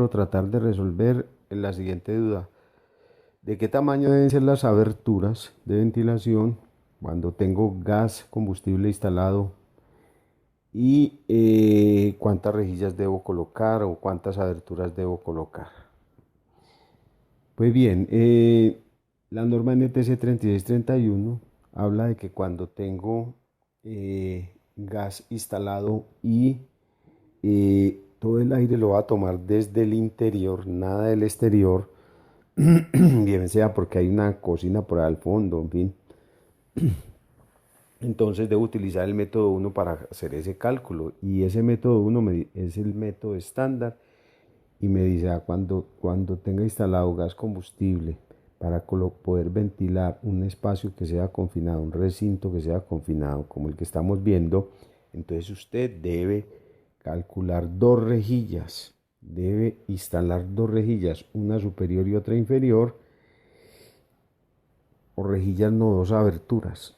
quiero tratar de resolver la siguiente duda. ¿De qué tamaño deben ser las aberturas de ventilación cuando tengo gas combustible instalado? ¿Y cuántas rejillas debo colocar o cuántas aberturas debo colocar? Pues bien, la norma NTC 3631 habla de que cuando tengo gas instalado y todo el aire lo va a tomar desde el interior, nada del exterior, bien sea porque hay una cocina por ahí al fondo, en fin. Entonces debo utilizar el método 1 para hacer ese cálculo y ese método 1 es el método estándar y me dice cuando tenga instalado gas combustible para poder ventilar un espacio que sea confinado, un recinto que sea confinado como el que estamos viendo, entonces usted debe calcular dos rejillas, debe instalar dos rejillas, una superior y otra inferior, o rejillas no, dos aberturas.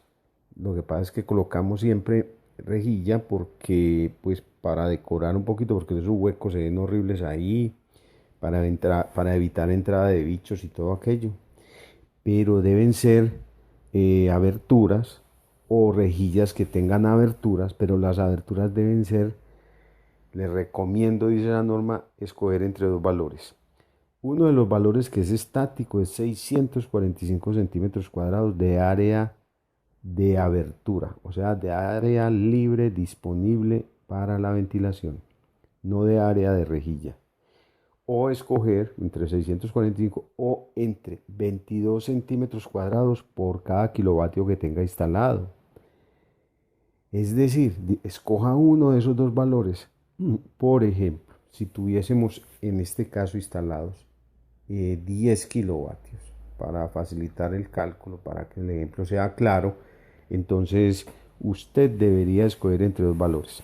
Lo que pasa es que colocamos siempre rejilla porque, pues, para decorar un poquito, porque esos huecos se ven horribles ahí, para evitar entrada de bichos y todo aquello. Pero deben ser aberturas o rejillas que tengan aberturas, pero las aberturas deben ser, les recomiendo, dice la norma, escoger entre dos valores. Uno de los valores que es estático es 645 centímetros cuadrados de área de abertura, o sea, de área libre disponible para la ventilación, no de área de rejilla. O escoger entre 645 o entre 22 centímetros cuadrados por cada kilovatio que tenga instalado. Es decir, escoja uno de esos dos valores. Por ejemplo, si tuviésemos en este caso instalados 10 kilovatios, para facilitar el cálculo, para que el ejemplo sea claro, entonces usted debería escoger entre dos valores.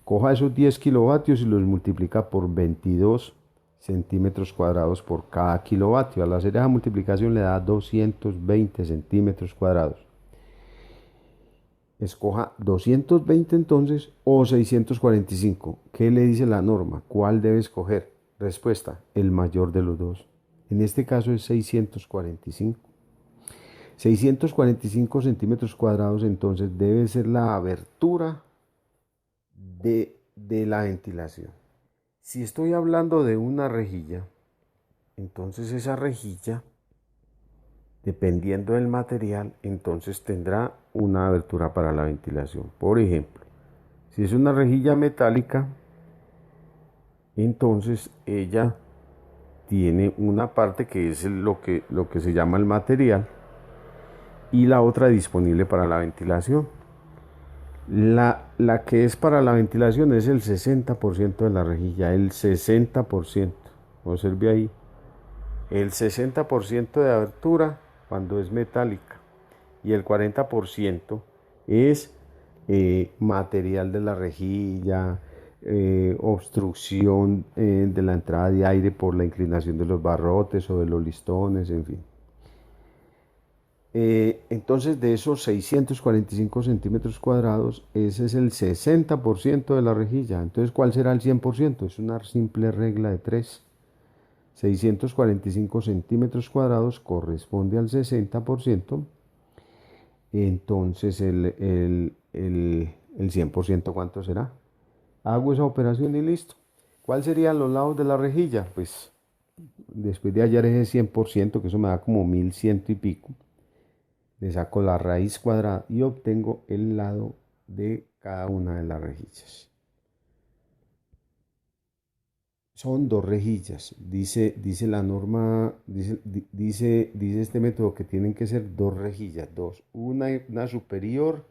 Coja esos 10 kilovatios y los multiplica por 22 centímetros cuadrados por cada kilovatio. Al hacer esa multiplicación le da 220 centímetros cuadrados. Escoja 220 entonces o 645. ¿Qué le dice la norma? ¿Cuál debe escoger? Respuesta, el mayor de los dos. En este caso es 645. 645 centímetros cuadrados entonces debe ser la abertura de la ventilación. Si estoy hablando de una rejilla, entonces esa rejilla, dependiendo del material, entonces tendrá una abertura para la ventilación. Por ejemplo, si es una rejilla metálica, entonces ella tiene una parte que es lo que se llama el material y la otra disponible para la ventilación. La que es para la ventilación es el 60% de la rejilla, el 60%. Observe ahí, el 60% de abertura cuando es metálica y el 40% es material de la rejilla, obstrucción de la entrada de aire por la inclinación de los barrotes o de los listones, en fin. Entonces de esos 645 centímetros cuadrados, ese es el 60% de la rejilla. Entonces, ¿cuál será el 100%? Es una simple regla de 3. 645 centímetros cuadrados corresponde al 60%. Entonces el 100%, ¿cuánto será? Hago esa operación y listo. ¿Cuáles serían los lados de la rejilla? Pues después de hallar ese 100%, que eso me da como 1100 y pico, le saco la raíz cuadrada y obtengo el lado de cada una de las rejillas. Son dos rejillas, dice la norma, dice este método que tienen que ser dos rejillas, una superior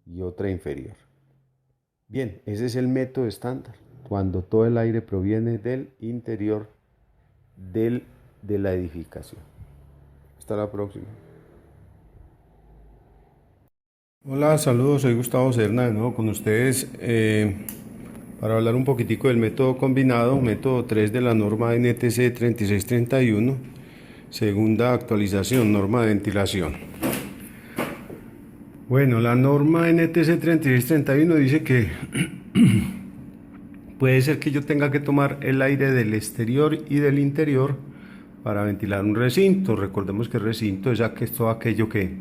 y otra inferior. Bien, ese es el método estándar, cuando todo el aire proviene del interior de la edificación. Hasta la próxima. Hola, saludos, soy Gustavo Serna de nuevo con ustedes para hablar un poquitico del método combinado, método 3 de la norma NTC 3631, segunda actualización, norma de ventilación. Bueno, la norma NTC 3631 dice que puede ser que yo tenga que tomar el aire del exterior y del interior para ventilar un recinto. Recordemos que el recinto es todo aquello que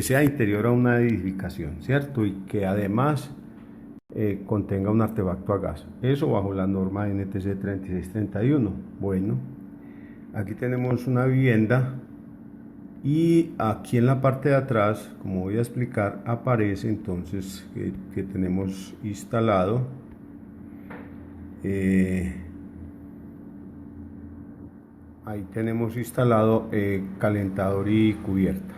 sea interior a una edificación, ¿cierto? Y que además contenga un artefacto a gas. Eso bajo la norma NTC 3631. Bueno, aquí tenemos una vivienda y aquí en la parte de atrás, como voy a explicar, aparece entonces que tenemos instalado ahí tenemos instalado calentador y cubierta.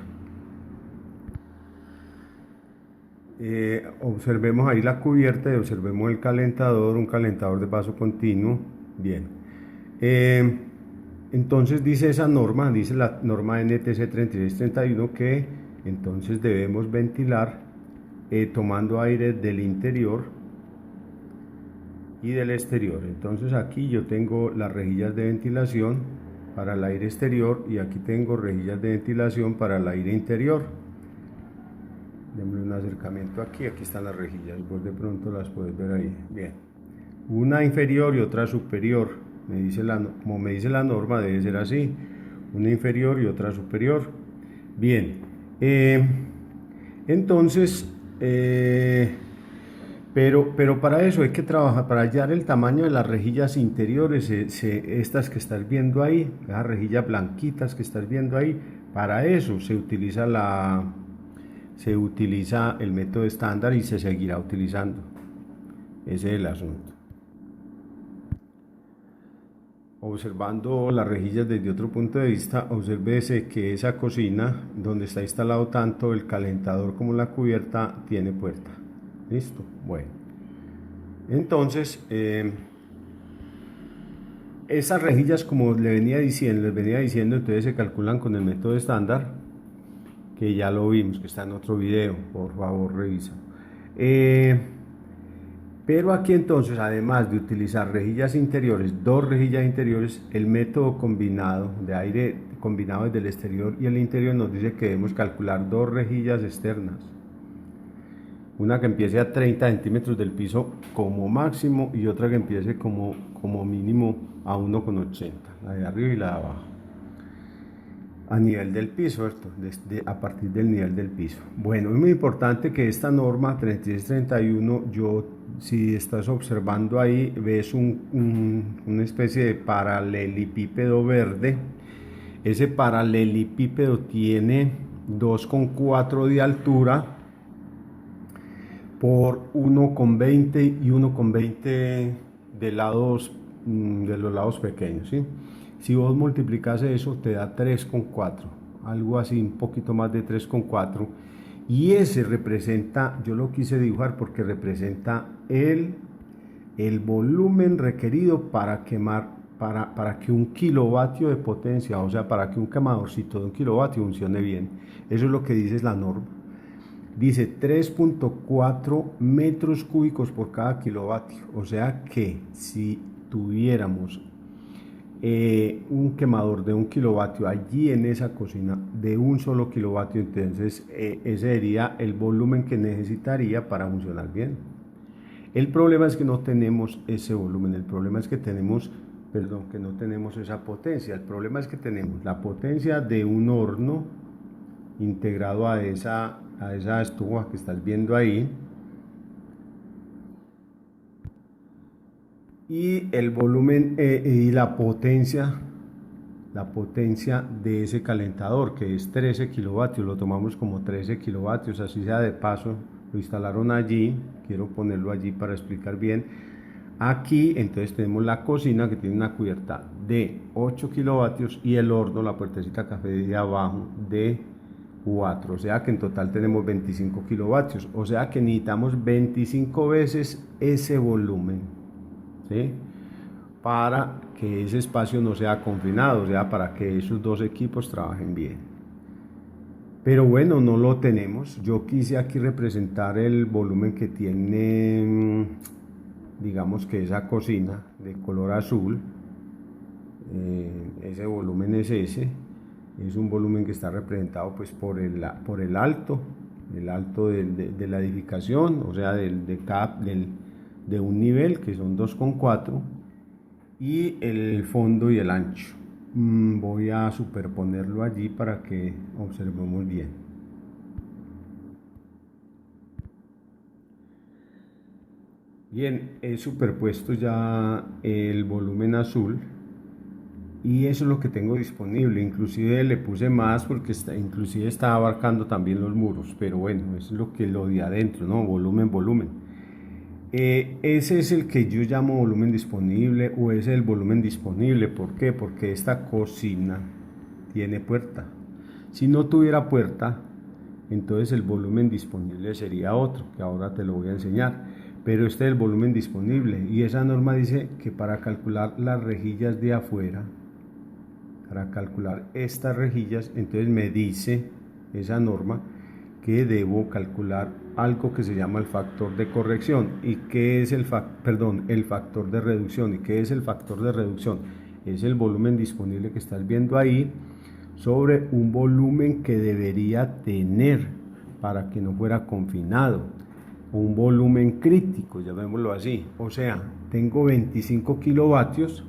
Observemos ahí la cubierta y observemos el calentador, un calentador de paso continuo. Bien. Entonces dice esa norma, dice la norma NTC 3631 que entonces debemos ventilar tomando aire del interior y del exterior. Entonces aquí yo tengo las rejillas de ventilación para el aire exterior y aquí tengo rejillas de ventilación para el aire interior. Démosle un acercamiento aquí están las rejillas, vos de pronto las puedes ver ahí. Bien, una inferior y otra superior, como me dice la norma debe ser así, una inferior y otra superior. Bien, entonces, pero para eso hay que trabajar, para hallar el tamaño de las rejillas interiores, estas que estás viendo ahí, las rejillas blanquitas que estás viendo ahí, para eso se utiliza el método estándar y se seguirá utilizando. Ese es el asunto. Observando las rejillas desde otro punto de vista, obsérvese que esa cocina, donde está instalado tanto el calentador como la cubierta, tiene puerta. ¿Listo? Bueno. Entonces, esas rejillas, como les venía diciendo, entonces se calculan con el método estándar, que ya lo vimos, que está en otro video, por favor revisa. Pero aquí entonces, además de utilizar rejillas interiores, dos rejillas interiores, el método combinado de aire combinado desde el exterior y el interior nos dice que debemos calcular dos rejillas externas. Una que empiece a 30 centímetros del piso como máximo y otra que empiece como mínimo a 1,80, la de arriba y la de abajo. A nivel del piso, ¿cierto? A partir del nivel del piso. Bueno, es muy importante que esta norma 3631, si estás observando ahí, ves una especie de paralelepípedo verde. Ese paralelepípedo tiene 2,4 de altura por 1,20 y 1,20 de los lados pequeños, ¿sí? Si vos multiplicas eso, te da 3,4, algo así, un poquito más de 3,4. Y ese representa, yo lo quise dibujar porque representa el volumen requerido para quemar, para que un kilovatio de potencia, o sea, para que un quemadorcito de 1 kilovatio funcione bien. Eso es lo que dice la norma. Dice 3,4 metros cúbicos por cada kilovatio. O sea que si tuviéramos un quemador de 1 kilovatio allí en esa cocina de un solo kilovatio, entonces ese sería el volumen que necesitaría para funcionar bien. El problema es que no tenemos ese volumen, el problema es que que no tenemos esa potencia. El problema es que tenemos la potencia de un horno integrado a esa estufa que estás viendo ahí, y el volumen y la potencia de ese calentador, que es 13 kilovatios, lo tomamos como 13 kilovatios, así sea de paso, lo instalaron allí, quiero ponerlo allí para explicar bien. Aquí entonces tenemos la cocina que tiene una cubierta de 8 kilovatios y el horno, la puertecita café de abajo, de 4, o sea que en total tenemos 25 kilovatios, o sea que necesitamos 25 veces ese volumen, ¿sí? Para que ese espacio no sea confinado, o sea, para que esos dos equipos trabajen bien. Pero bueno, no lo tenemos. Yo quise aquí representar el volumen que tiene, digamos que esa cocina de color azul. Ese volumen es ese. Es un volumen que está representado pues por el alto de la edificación, o sea, del de un nivel que son 2,4 y el fondo y el ancho. Voy a superponerlo allí para que observemos bien. Bien, he superpuesto ya el volumen azul y eso es lo que tengo disponible. Inclusive le puse más porque inclusive está abarcando también los muros, pero bueno, eso es lo de adentro, ¿no? Volumen. Ese es el que yo llamo volumen disponible, o ese es el volumen disponible. ¿Por qué? Porque esta cocina tiene puerta. Si no tuviera puerta, entonces el volumen disponible sería otro, que ahora te lo voy a enseñar. Pero este es el volumen disponible y esa norma dice que para calcular las rejillas de afuera, para calcular estas rejillas, entonces me dice esa norma que debo calcular algo que se llama el factor de corrección. ¿Y qué es el factor de reducción? ¿Y qué es el factor de reducción? Es el volumen disponible que estás viendo ahí sobre un volumen que debería tener para que no fuera confinado. Un volumen crítico, llamémoslo así. O sea, tengo 25 kilovatios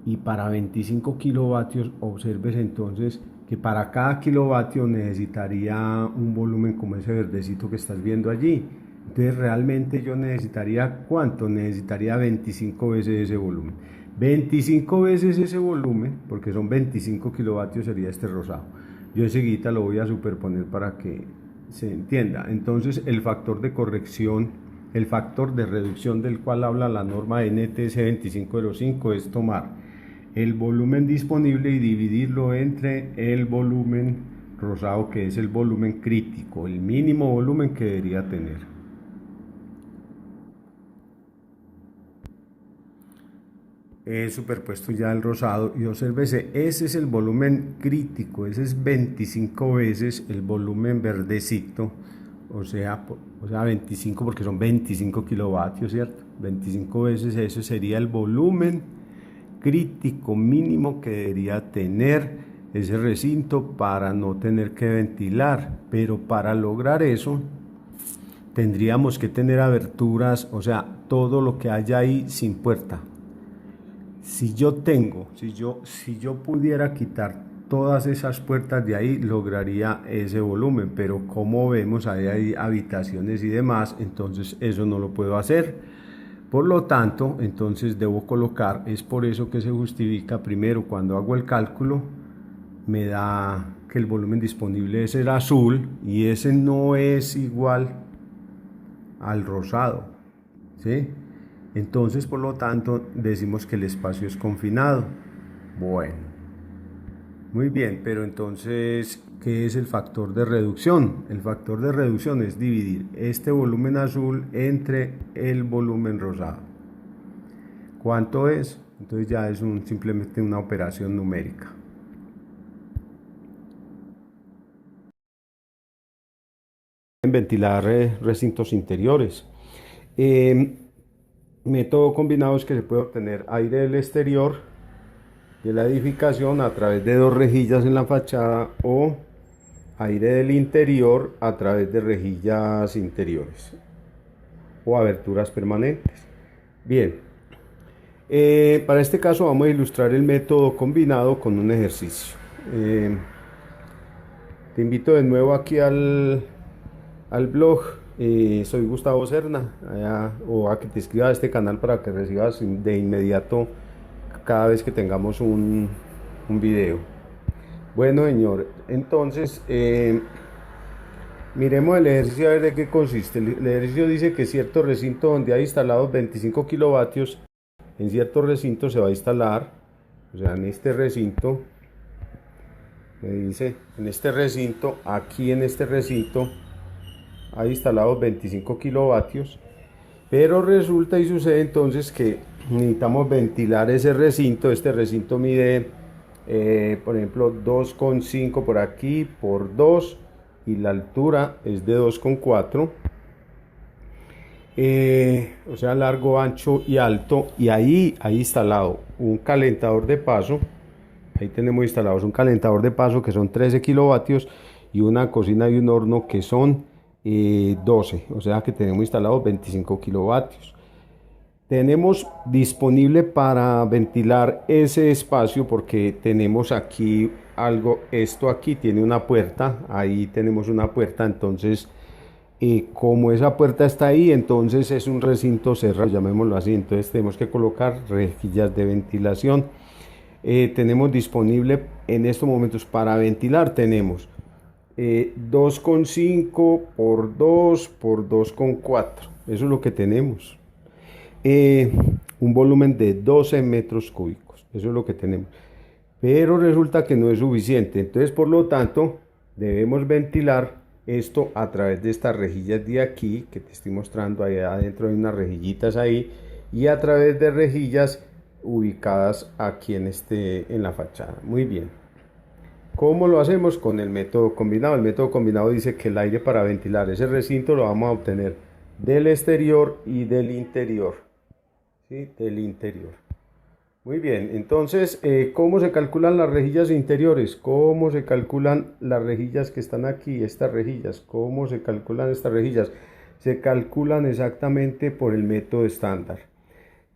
y para 25 kilovatios, observes entonces que para cada kilovatio necesitaría un volumen como ese verdecito que estás viendo allí. Entonces realmente yo necesitaría, ¿cuánto? Necesitaría 25 veces ese volumen. 25 veces ese volumen, porque son 25 kilovatios, sería este rosado. Yo enseguida lo voy a superponer para que se entienda. Entonces el factor de corrección, el factor de reducción del cual habla la norma NTC 2505 es tomar el volumen disponible y dividirlo entre el volumen rosado, que es el volumen crítico, el mínimo volumen que debería tener. He superpuesto ya el rosado y obsérvese, ese es el volumen crítico, ese es 25 veces el volumen verdecito, o sea 25 porque son 25 kilovatios, ¿cierto? 25 veces eso sería el volumen crítico mínimo que debería tener ese recinto para no tener que ventilar. Pero para lograr eso tendríamos que tener aberturas, o sea, todo lo que haya ahí sin puerta. Si yo pudiera quitar todas esas puertas de ahí, lograría ese volumen, pero como vemos ahí hay habitaciones y demás, entonces eso no lo puedo hacer. Por lo tanto, entonces debo colocar, es por eso que se justifica primero cuando hago el cálculo, me da que el volumen disponible es el azul y ese no es igual al rosado, ¿sí? Entonces, por lo tanto, decimos que el espacio es confinado. Bueno, muy bien, pero entonces, ¿qué es el factor de reducción? El factor de reducción es dividir este volumen azul entre el volumen rosado. ¿Cuánto es? Entonces ya es simplemente una operación numérica. En ventilar recintos interiores. Método combinado es que se puede obtener aire del exterior de la edificación a través de dos rejillas en la fachada o aire del interior a través de rejillas interiores o aberturas permanentes. Bien, para este caso vamos a ilustrar el método combinado con un ejercicio. Te invito de nuevo aquí al blog. Soy Gustavo Serna, o a que te inscribas a este canal para que recibas de inmediato cada vez que tengamos un video. Bueno, señor, entonces miremos el ejercicio a ver de qué consiste. El ejercicio dice que cierto recinto donde hay instalados 25 kilovatios, en cierto recinto se va a instalar, o sea, en este recinto, me dice, en este recinto, aquí en este recinto, hay instalados 25 kilovatios, pero resulta y sucede entonces que necesitamos ventilar ese recinto. Este recinto mide, por ejemplo, 2,5 por aquí por 2 y la altura es de 2,4, o sea, largo, ancho y alto, y ahí hay instalado un calentador de paso. Ahí tenemos instalados un calentador de paso que son 13 kilovatios y una cocina y un horno que son 12, o sea que tenemos instalados 25 kilovatios. Tenemos disponible para ventilar ese espacio porque tenemos aquí algo, esto aquí tiene una puerta, ahí tenemos una puerta, entonces como esa puerta está ahí, entonces es un recinto cerrado, llamémoslo así, entonces tenemos que colocar rejillas de ventilación. Tenemos disponible en estos momentos para ventilar, tenemos 2,5 por 2 por 2,4, eso es lo que tenemos. eh, un volumen de 12 metros cúbicos. Eso es lo que tenemos. Pero resulta que no es suficiente. Entonces, por lo tanto, debemos ventilar esto a través de estas rejillas de aquí, que te estoy mostrando. Ahí adentro hay unas rejillitas ahí. Y a través de rejillas ubicadas aquí en la fachada. Muy bien. ¿Cómo lo hacemos? Con el método combinado. El método combinado dice que el aire para ventilar ese recinto lo vamos a obtener del exterior y del interior. ¿Sí? Del interior. Muy bien, entonces, ¿cómo se calculan las rejillas interiores? ¿Cómo se calculan las rejillas que están aquí, estas rejillas? ¿Cómo se calculan estas rejillas? Se calculan exactamente por el método estándar.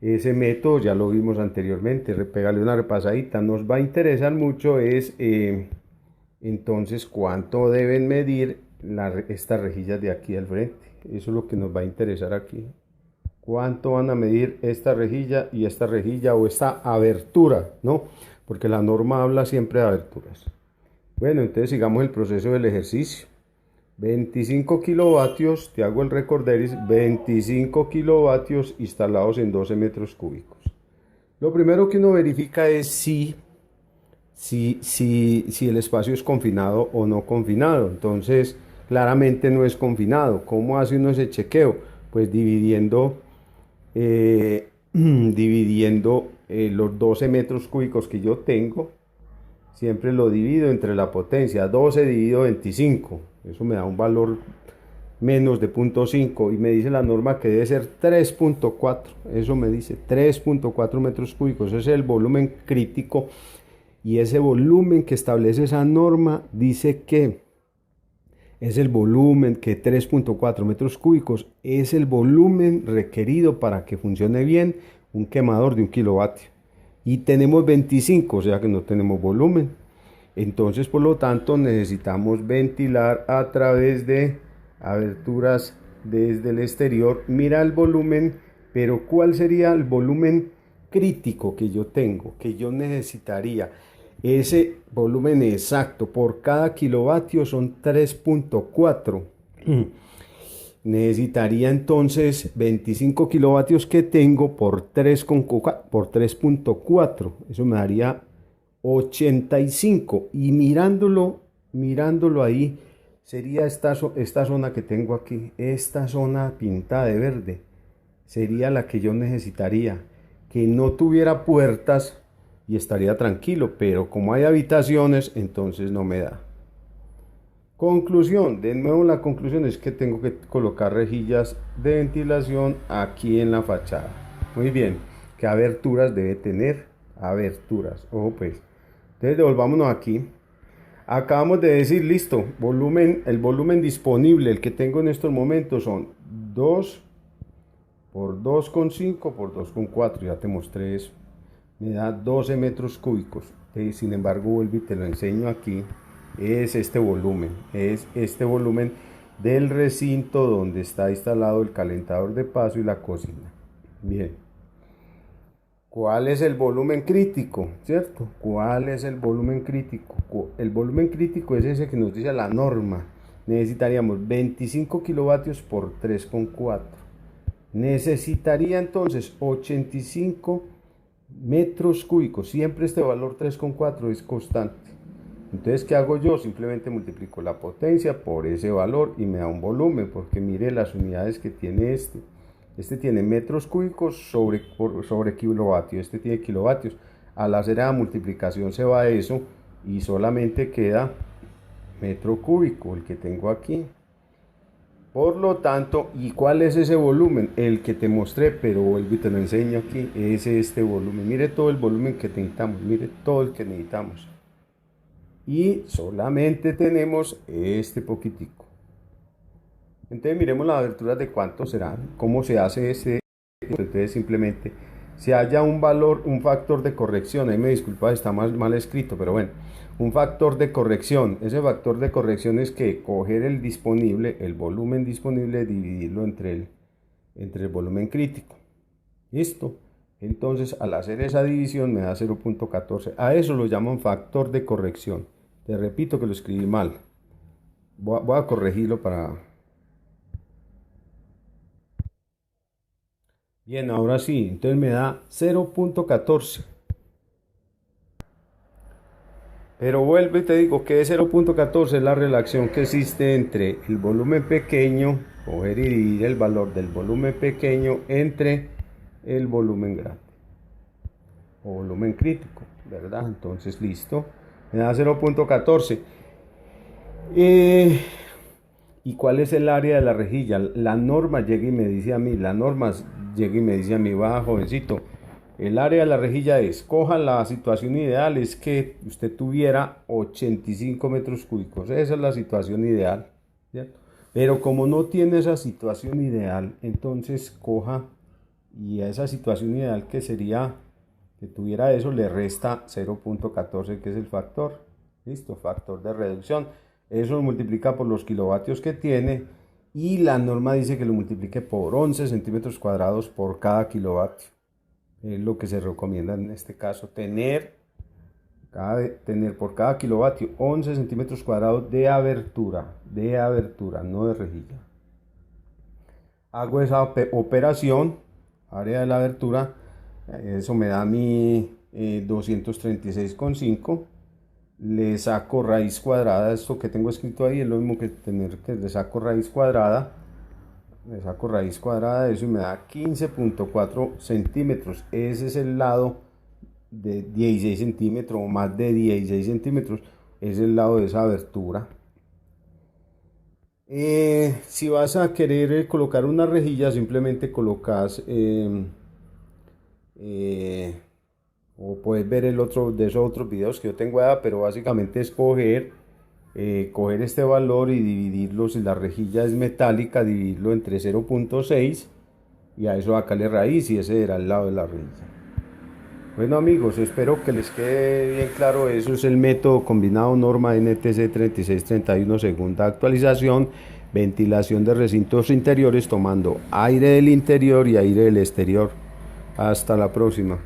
Ese método ya lo vimos anteriormente, pegarle una repasadita. Nos va a interesar mucho es, entonces, cuánto deben medir estas rejillas de aquí al frente. Eso es lo que nos va a interesar aquí. ¿Cuánto van a medir esta rejilla o esta abertura? ¿No? Porque la norma habla siempre de aberturas. Bueno, entonces sigamos el proceso del ejercicio. 25 kilovatios, te hago el recorderis, 25 kilovatios instalados en 12 metros cúbicos. Lo primero que uno verifica es si el espacio es confinado o no confinado. Entonces, claramente no es confinado. ¿Cómo hace uno ese chequeo? Pues dividiendo los 12 metros cúbicos que yo tengo, siempre lo divido entre la potencia, 12 dividido 25, eso me da un valor menos de 0,5 y me dice la norma que debe ser 3,4, eso me dice 3,4 metros cúbicos, ese es el volumen crítico y ese volumen que establece esa norma dice que es el volumen que 3,4 metros cúbicos es el volumen requerido para que funcione bien un quemador de 1 kilovatio. Y tenemos 25, o sea que no tenemos volumen. Entonces, por lo tanto, necesitamos ventilar a través de aberturas desde el exterior. Mira el volumen, pero ¿cuál sería el volumen crítico que yo tengo, que yo necesitaría? Ese volumen exacto por cada kilovatio son 3,4. Necesitaría entonces 25 kilovatios que tengo por 3,4. Eso me daría 85. Y mirándolo ahí, sería esta zona que tengo aquí, esta zona pintada de verde, sería la que yo necesitaría. Que no tuviera puertas y estaría tranquilo, pero como hay habitaciones, entonces no me da. Conclusión, de nuevo la conclusión es que tengo que colocar rejillas de ventilación aquí en la fachada. Muy bien, ¿qué aberturas debe tener? Aberturas, ojo pues. Entonces devolvámonos aquí. Acabamos de decir, listo, el volumen disponible, el que tengo en estos momentos son 2 por 2,5 por 2,4, ya te mostré eso. Me da 12 metros cúbicos. Sin embargo, vuelvo y te lo enseño aquí. Es este volumen del recinto donde está instalado el calentador de paso y la cocina. Bien. ¿Cuál es el volumen crítico? ¿Cierto? ¿Cuál es el volumen crítico? El volumen crítico es ese que nos dice la norma. Necesitaríamos 25 kilovatios por 3,4. Necesitaría entonces 85 metros cúbicos. Siempre este valor 3,4 es constante. Entonces, ¿qué hago yo? Simplemente multiplico la potencia por ese valor y me da un volumen, porque mire las unidades que tiene este. Este tiene metros cúbicos sobre kilovatios, este tiene kilovatios. Al hacer la multiplicación se va a eso y solamente queda metro cúbico, el que tengo aquí. Por lo tanto, ¿y cuál es ese volumen? El que te mostré, pero vuelvo y te lo enseño aquí, es este volumen. Mire todo el volumen que necesitamos, mire todo el que necesitamos. Y solamente tenemos este poquitico. Entonces miremos las aberturas de cuánto serán, cómo se hace este. Entonces simplemente si haya un valor, un factor de corrección, ahí me disculpa, está mal escrito, pero bueno, un factor de corrección, ese factor de corrección es que coger el disponible, el volumen disponible, dividirlo entre el volumen crítico. ¿Listo? Entonces al hacer esa división me da 0.14. A eso lo llaman factor de corrección. Te repito que lo escribí mal. Voy a corregirlo para... Bien, ahora sí, entonces me da 0.14. Pero vuelvo y te digo que 0.14 es la relación que existe entre el volumen pequeño, coger y dividir el valor del volumen pequeño entre el volumen grande o volumen crítico, ¿verdad? Entonces, listo, me da 0.14. ¿Y cuál es el área de la rejilla? La norma llega y me dice a mí, va, jovencito, el área de la rejilla es, coja la situación ideal, es que usted tuviera 85 metros cúbicos. Esa es la situación ideal, ¿cierto? Pero como no tiene esa situación ideal, entonces coja y a esa situación ideal que sería que tuviera eso, le resta 0.14, que es el factor. Listo, factor de reducción. Eso lo multiplica por los kilovatios que tiene y la norma dice que lo multiplique por 11 centímetros cuadrados por cada kilovatio. Es lo que se recomienda en este caso, tener por cada kilovatio 11 centímetros cuadrados de abertura, no de rejilla. Hago esa operación, área de la abertura, eso me da mi 236,5. Le saco raíz cuadrada, esto que tengo escrito ahí es lo mismo que tener que le saco raíz cuadrada. Le saco raíz cuadrada de eso y me da 15.4 centímetros. Ese es el lado de 16 centímetros o más de 16 centímetros. Es el lado de esa abertura. Si vas a querer colocar una rejilla, simplemente colocas o puedes ver el otro de esos otros videos que yo tengo allá, pero básicamente es coger este valor y dividirlo, si la rejilla es metálica, dividirlo entre 0.6 y a eso sacarle raíz y ese era el lado de la rejilla. Bueno amigos, espero que les quede bien claro. Eso es el método combinado norma NTC 3631, segunda actualización, ventilación de recintos interiores tomando aire del interior y aire del exterior. Hasta la próxima.